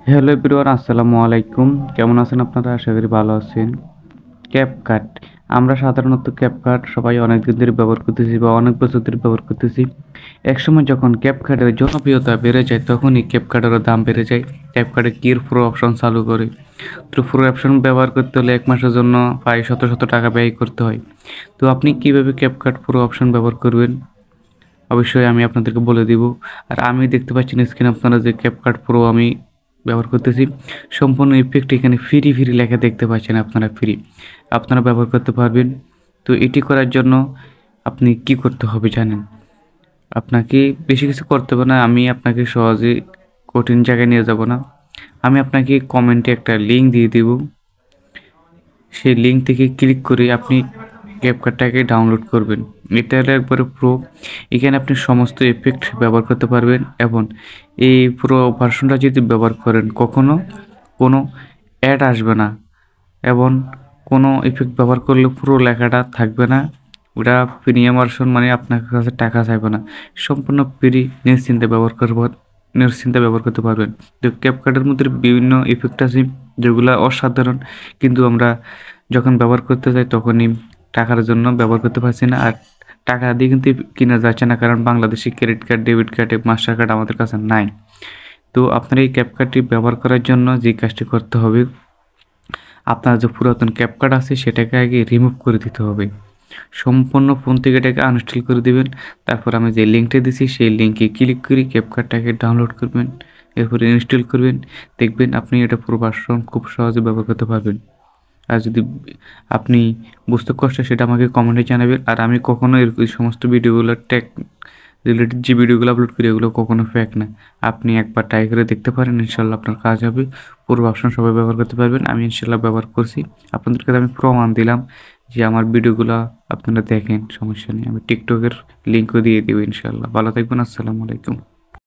Hello everyone, আসসালামু আলাইকুম। কেমন আছেন আপনারা? আশা করি ভালো আছেন। ক্যাপকাট, আমরা সাধারণত ক্যাপকাট সবাই অনেক দিন ধরে ব্যবহার করতেছি বা অনেক বছর ধরে ব্যবহার করতেছি। একসময় যখন ক্যাপকাটের জনপ্রিয়তা বেড়ে যায় তখনই ক্যাপকাটেরও দাম বেড়ে যায়। ক্যাপকাটে কির প্রো অপশন চালু করে, তো প্রো অপশন ব্যবহার করতে হলে এক মাসের জন্য প্রায় শত শত টাকা ব্যয় করতে হয়। তো আপনি কিভাবে ক্যাপকাট প্রো অপশন ব্যবহার করবেন অবশ্যই আমি আপনাদেরকে বলে দিব। আর আমি দেখতে পাচ্ছেন স্ক্রিনে আপনারা যে ক্যাপকাট প্রো আমি ব্যবহার করতেছি, সম্পূর্ণ ইফেক্ট এখানে ফ্রি ফ্রি লেখা দেখতে পাচ্ছেন, আপনারা ফ্রি, আপনারা ব্যবহার করতে পারবেন। তো এটি করার জন্য আপনি কি করতে হবে জানেন? আপনাকে বেশি কিছু করতে হবে না, আমি আপনাকে সহজে কঠিন জায়গায় নিয়ে যাব না। আমি আপনাকে কমেন্টে একটা লিঙ্ক দিয়ে দিব, সেই লিঙ্ক থেকে ক্লিক করে আপনি ক্যাপকাটটাকে ডাউনলোড করবেন। এটা হলো একবারে প্রো, এখানে আপনি সমস্ত এফেক্ট ব্যবহার করতে পারবেন এবং এই পুরো ভার্সনটা যদি ব্যবহার করেন কখনো কোনো অ্যাড আসবে না এবং কোনো ইফেক্ট ব্যবহার করলে পুরো লেখাটা থাকবে না। ওটা প্রিমিয়াম ভার্সন, মানে আপনার কাছে টাকা চাইবে না, সম্পূর্ণ ফ্রি, নিশ্চিন্তে ব্যবহার করতে পারবেন। তো ক্যাপকাটের মধ্যে বিভিন্ন ইফেক্ট আছে যেগুলো অসাধারণ, কিন্তু আমরা যখন ব্যবহার করতে যাই তখনই টাকার জন্য ব্যবহার করতে পারছি না। আর টাকা দিয়ে কিন্তু কিনা যাচ্ছে না, কারণ Bangladeshi credit card, debit card, master card আমাদের কাছে নাই। তো আপনার এই ক্যাপকার্ডটি ব্যবহার করার জন্য যে কাজটি করতে হবে, আপনার যে পুরাতন ক্যাপকার্ড আছে সেটাকে আগে রিমুভ করে দিতে হবে। সম্পূর্ণ ফোন থেকে এটাকে আনইনস্টল করে দিবেন। তারপর আমি যে লিঙ্কটা দিছি সেই লিঙ্কে ক্লিক করে ক্যাপকার্ডটাকে ডাউনলোড করবেন, এরপরে ইনস্টল করবেন। দেখবেন আপনি এটা পুরো ভার্সন খুব সহজে ব্যবহার করতে পারবেন। আর যদি আপনি বুঝতে কষ্ট হয় সেটা আমাকে কমেন্টে জানাবেন। আর আমি কখনো এর এই সমস্ত ভিডিওগুলো টেক রিলেটেড যে ভিডিওগুলো আপলোড করি এগুলো কখনো ফেক না। আপনি একবার ট্রাই করে দেখতে পারেন, ইনশাল্লাহ আপনার কাজ হবে। পুরো অপশন সবাই ব্যবহার করতে পারবেন, আমি ইনশাল্লাহ ব্যবহার করছি। আপনাদেরকে আমি প্রমাণ দিলাম যে আমার ভিডিওগুলো আপনারা দেখেন, সমস্যা নেই। আমি টিকটকের লিঙ্কও দিয়ে দেবো ইনশাল্লাহ। ভালো থাকবেন, আসসালামু আলাইকুম।